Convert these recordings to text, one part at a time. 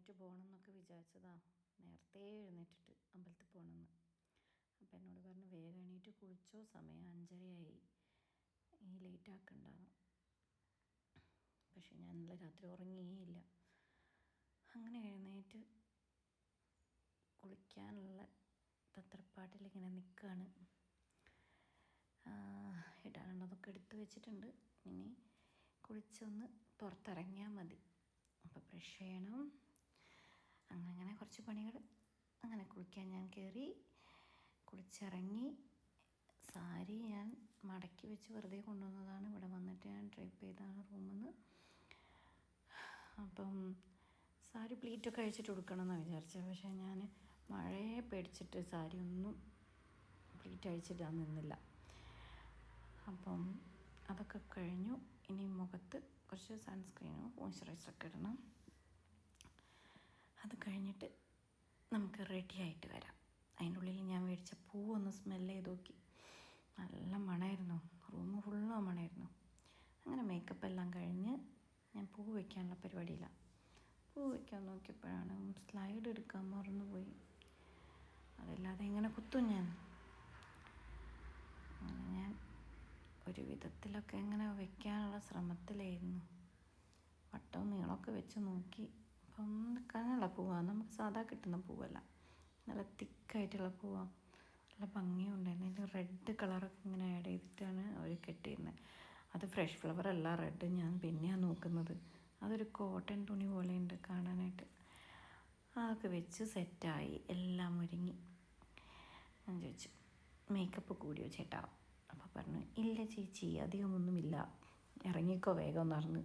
എഴുന്നേറ്റ് പോകണം എന്നൊക്കെ വിചാരിച്ചതാ. നേരത്തെ എഴുന്നേറ്റിട്ട് അമ്പലത്തിൽ പോകണമെന്ന്. അപ്പം എന്നോട് പറഞ്ഞു വേഗം എണീറ്റ് കുളിച്ചോ, സമയം 5:30 ഈ ലേറ്റ് ആക്കണ്ടാന്ന്. പക്ഷെ ഞാൻ ഇന്നലെ രാത്രി ഉറങ്ങിയേയില്ല. അങ്ങനെ എഴുന്നേറ്റ് കുളിക്കാനുള്ള തത്രപ്പാട്ടിലിങ്ങനെ നിൽക്കുകയാണ്. ഇടാനുള്ളതൊക്കെ എടുത്ത് വെച്ചിട്ടുണ്ട്. ഇനി കുളിച്ചൊന്ന് പുറത്തിറങ്ങിയാൽ മതി. അപ്പോൾ ബ്രഷ് ചെയ്യണം. അങ്ങനെ കുറച്ച് പണികൾ. അങ്ങനെ കുളിക്കാൻ ഞാൻ കയറി, കുളിച്ചിറങ്ങി. സാരി ഞാൻ മടക്കി വെച്ച് വെറുതെ കൊണ്ടുവന്നതാണ്. ഇവിടെ വന്നിട്ട് ഞാൻ ഡ്രൈപ്പ് ചെയ്താണ് റൂമിൽ നിന്ന്. അപ്പം സാരി പ്ലീറ്റൊക്കെ അഴിച്ചിട്ട് കൊടുക്കണമെന്നാണ് വിചാരിച്ചത്. പക്ഷേ ഞാൻ മഴയെ പേടിച്ചിട്ട് സാരി ഒന്നും പ്ലീറ്റ് അഴിച്ചിടാൻ നിന്നില്ല. അപ്പം അതൊക്കെ കഴിഞ്ഞു. ഇനി മുഖത്ത് കുറച്ച് സൺസ്ക്രീനും മോയ്സ്ചറൈസറൊക്കെ ഇടണം. അത് കഴിഞ്ഞിട്ട് നമുക്ക് റെഡി ആയിട്ട് വരാം. അതിൻ്റെ ഉള്ളിൽ ഞാൻ മേടിച്ച പൂവൊന്ന് സ്മെല്ല് ചെയ്ത് നോക്കി. നല്ല മണമായിരുന്നു. Room full മണമായിരുന്നു. അങ്ങനെ മേക്കപ്പ് എല്ലാം കഴിഞ്ഞ് ഞാൻ പൂ വയ്ക്കാനുള്ള പരിപാടിയിലാണ്. പൂ വയ്ക്കാൻ നോക്കിയപ്പോഴാണ് സ്ലൈഡ് എടുക്കാൻ മറന്നുപോയി. അതല്ലാതെ ഇങ്ങനെ കുത്തും ഞാൻ. അങ്ങനെ ഞാൻ ഒരു വിധത്തിലൊക്കെ ഇങ്ങനെ വയ്ക്കാനുള്ള ശ്രമത്തിലായിരുന്നു. വട്ടവും നീളമൊക്കെ വെച്ച് നോക്കി. അപ്പം കനുള്ള പൂവാണ്, നമുക്ക് സാധാ കിട്ടുന്ന പൂവല്ല, നല്ല തിക്കായിട്ടുള്ള പൂവാണ്. നല്ല ഭംഗിയും ഉണ്ടായിരുന്നു. അതിൽ റെഡ് കളറൊക്കെ ഇങ്ങനെ ആഡ് ചെയ്തിട്ടാണ് അവർ കെട്ടിയിരുന്നത്. അത് ഫ്രഷ് ഫ്ലവർ അല്ല, റെഡ്. ഞാൻ പിന്നെയാണ് നോക്കുന്നത്. അതൊരു കോട്ടൺ തുണി പോലെ ഉണ്ട് കാണാനായിട്ട്. അതൊക്കെ വെച്ച് സെറ്റായി, എല്ലാം ഒരുങ്ങി. ഞാൻ ചോദിച്ചു മേക്കപ്പ് കൂടിയോ ചേട്ടാ? അപ്പോൾ പറഞ്ഞു ഇല്ല ചേച്ചി, അധികമൊന്നുമില്ല, ഇറങ്ങിക്കോ വേഗം എന്ന് പറഞ്ഞു.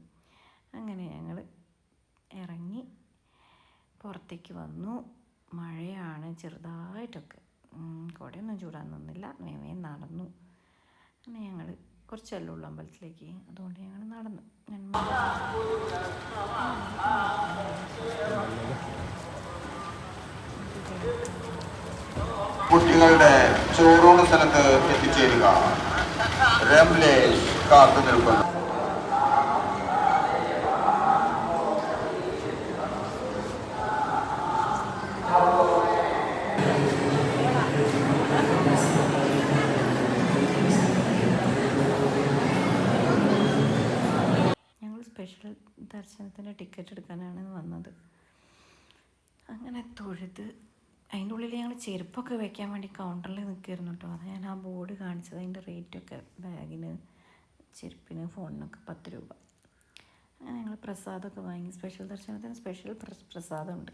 അങ്ങനെ ഞങ്ങൾ ഇറങ്ങി പുറത്തേക്ക് വന്നു. മഴയാണ് ചെറുതായിട്ടൊക്കെ. കുടയൊന്നും ചൂടാൻ നിന്നില്ല, വേഗം നടന്നു. അങ്ങനെ ഞങ്ങൾ കുറച്ചല്ലേ ഉള്ളൂ അമ്പലത്തിലേക്ക്, അതുകൊണ്ട് ഞങ്ങൾ നടന്നു. കുട്ടികളുടെ ചോറൂണ് സ്ഥലത്ത് എത്തിച്ചേരുക. രംലേഷ് കാത്തു നിൽക്കുന്നു. ഞങ്ങൾ സ്പെഷ്യൽ ദർശനത്തിൻ്റെ ടിക്കറ്റ് എടുക്കാനാണ് വന്നത്. അങ്ങനെ തൊഴുത് അതിൻ്റെ ഉള്ളിൽ ഞങ്ങൾ ചെരുപ്പൊക്കെ വയ്ക്കാൻ വേണ്ടി കൗണ്ടറിൽ നിൽക്കുമായിരുന്നു കേട്ടോ. അത് ഞാൻ ആ ബോർഡ് കാണിച്ചത്. അതിൻ്റെ റേറ്റൊക്കെ ബാഗിന്, ചെരുപ്പിന്, ഫോണിനൊക്കെ 10 രൂപ. അങ്ങനെ ഞങ്ങൾ പ്രസാദമൊക്കെ വാങ്ങി. സ്പെഷ്യൽ ദർശനത്തിന് സ്പെഷ്യൽ പ്രസാദമുണ്ട്.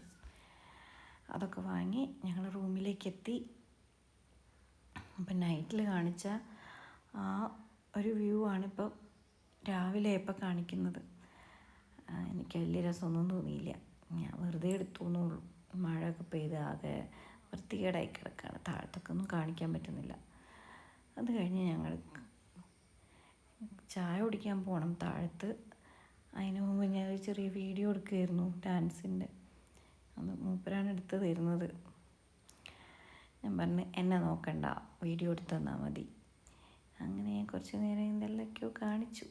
അതൊക്കെ വാങ്ങി ഞങ്ങൾ റൂമിലേക്ക് എത്തി. അപ്പം നൈറ്റിൽ കാണിച്ച ആ ഒരു വ്യൂ ആണിപ്പോൾ രാവിലെ ഇപ്പോൾ കാണിക്കുന്നത്. എനിക്ക് വലിയ രസമൊന്നും തോന്നിയില്ല. ഞാൻ വെറുതെ എടുത്തു എന്നുള്ളൂ. മഴയൊക്കെ പെയ്ത് ആകെ വൃത്തികേടായി കിടക്കുകയാണ്. താഴത്തൊക്കെ ഒന്നും കാണിക്കാൻ പറ്റുന്നില്ല. അത് കഴിഞ്ഞ് ഞങ്ങൾ ചായ കുടിക്കാൻ പോകണം താഴത്ത്. അതിന് മുമ്പ് ഞാൻ ഒരു ചെറിയ വീഡിയോ എടുക്കുകയായിരുന്നു ഡാൻസിൻ്റെ. അത് മൂപ്പരാണ് എടുത്ത് തരുന്നത്. ഞാൻ പറഞ്ഞു എന്നെ നോക്കണ്ട, വീഡിയോ എടുത്ത് തന്നാൽ മതി. അങ്ങനെ ഞാൻ കുറച്ച് നേരം എന്തെല്ലാമൊക്കെയോ കാണിച്ചു.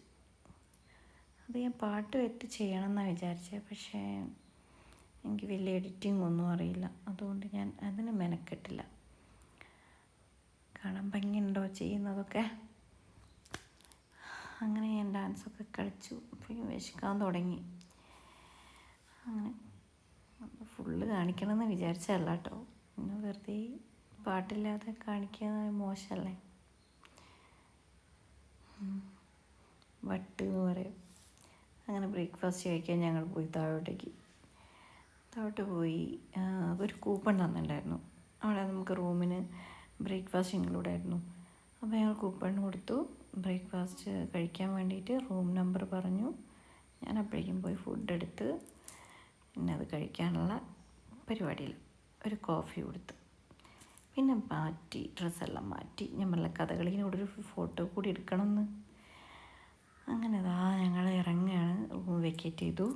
അത് ഞാൻ പാട്ട് വെച്ച് ചെയ്യണം എന്നാണ് വിചാരിച്ചത്. പക്ഷേ എനിക്ക് വലിയ എഡിറ്റിംഗ് ഒന്നും അറിയില്ല. അതുകൊണ്ട് ഞാൻ അതിന് മെനക്കെട്ടില്ല. കാണാൻ ഭംഗിയുണ്ടോ ചെയ്യുന്നതൊക്കെ. അങ്ങനെ ഞാൻ ഡാൻസൊക്കെ കളിച്ചു. അപ്പോഴേക്കും വിശക്കാൻ തുടങ്ങി. അങ്ങനെ ഫുള്ള് കാണിക്കണമെന്ന് വിചാരിച്ചതല്ല കേട്ടോ. പിന്നെ വെറുതെ പാട്ടില്ലാതെ കാണിക്കുന്നത് മോശമല്ലേ. വട്ട് എന്ന് പറയും. അങ്ങനെ ബ്രേക്ക്ഫാസ്റ്റ് കഴിക്കാൻ ഞങ്ങൾ പോയി താഴോട്ട് പോയി. ഒരു കൂപ്പൺ തന്നിട്ടുണ്ടായിരുന്നു. അവിടെ നമുക്ക് റൂമിന് ബ്രേക്ക്ഫാസ്റ്റ് ഇൻക്ലൂഡ് ആയിരുന്നു. അപ്പോൾ ഞങ്ങൾ കൂപ്പൺ കൊടുത്തു. ബ്രേക്ക്ഫാസ്റ്റ് കഴിക്കാൻ വേണ്ടിയിട്ട് റൂം നമ്പർ പറഞ്ഞു. ഞാൻ അപ്പോഴേക്കും പോയി ഫുഡ് എടുത്ത് പിന്നെ അത് കഴിക്കാനുള്ള പരിപാടിയിൽ ഒരു കോഫി കൊടുത്ത് പിന്നെ മാറ്റി, ഡ്രസ്സെല്ലാം മാറ്റി. ഞാൻ പറഞ്ഞ കഥകളിനോട് ഒരു ഫോട്ടോ കൂടി എടുക്കണമെന്ന്. അങ്ങനെ ഞങ്ങൾ ഇറങ്ങുകയാണ്. റൂം വെക്കേറ്റ് ചെയ്തു.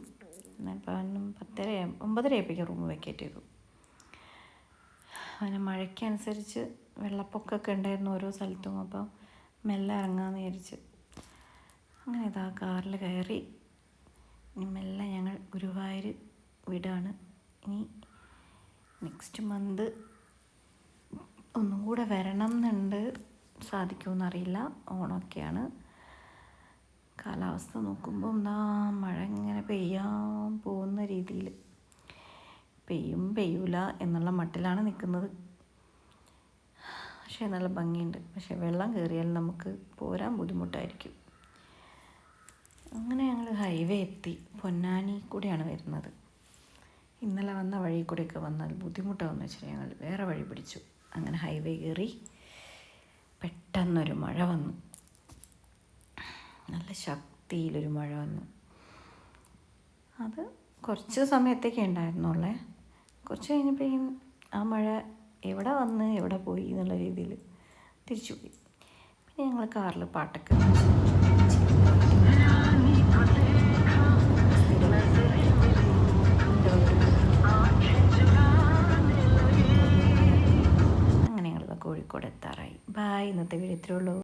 ഇപ്പം 9:30 ആയപ്പോഴേക്കും റൂം വെക്കേറ്റ് ചെയ്തു. അങ്ങനെ മഴയ്ക്കനുസരിച്ച് വെള്ളപ്പൊക്കമൊക്കെ ഉണ്ടായിരുന്നു ഓരോ സ്ഥലത്തും. അപ്പോൾ മെല്ലെ ഇറങ്ങാമെന്ന് വിചാരിച്ച് അങ്ങനെ കാറിൽ കയറി മെല്ലെ ഞങ്ങൾ ഗുരുവായൂർ വിടാണ്. ഇനി നെക്സ്റ്റ് മന്ത് ഒന്നും കൂടെ വരണം എന്നുണ്ട്. സാധിക്കുമെന്നറിയില്ല. ഓണമൊക്കെയാണ്. കാലാവസ്ഥ നോക്കുമ്പോൾ എന്താ മഴ ഇങ്ങനെ പെയ്യാൻ പോകുന്ന രീതിയിൽ, പെയ്യും പെയ്യൂല എന്നുള്ള മട്ടിലാണ് നിൽക്കുന്നത്. പക്ഷേ നല്ല ഭംഗിയുണ്ട്. പക്ഷേ വെള്ളം കയറിയാൽ നമുക്ക് പോരാൻ ബുദ്ധിമുട്ടായിരിക്കും. അങ്ങനെ ഞങ്ങൾ ഹൈവേ എത്തി. പൊന്നാനി കൂടെയാണ് വരുന്നത്. ഇന്നലെ വന്ന വഴി കൂടെയൊക്കെ വന്നാൽ ബുദ്ധിമുട്ടാണെന്ന് വെച്ചാൽ ഞങ്ങൾ വേറെ വഴി പിടിച്ചു. അങ്ങനെ ഹൈവേ കയറി. പെട്ടെന്നൊരു മഴ വന്നു. നല്ല ശക്തിയിലൊരു മഴ വന്നു. അത് കുറച്ച് സമയത്തേക്കേ ഉണ്ടായിരുന്നുള്ളേ. കുറച്ച് കഴിഞ്ഞപ്പോഴേക്കും ആ മഴ എവിടെ വന്ന് എവിടെ പോയി എന്നുള്ള രീതിയിൽ തിരിച്ചു പോയി. പിന്നെ ഞങ്ങൾ കാറിൽ പാട്ടൊക്കെ അങ്ങനെ ഞങ്ങൾ കോഴിക്കോട് എത്താറായി. ബായ്. ഇന്നത്തെ വീഡിയോ ഇത്രയേ ഉള്ളൂ.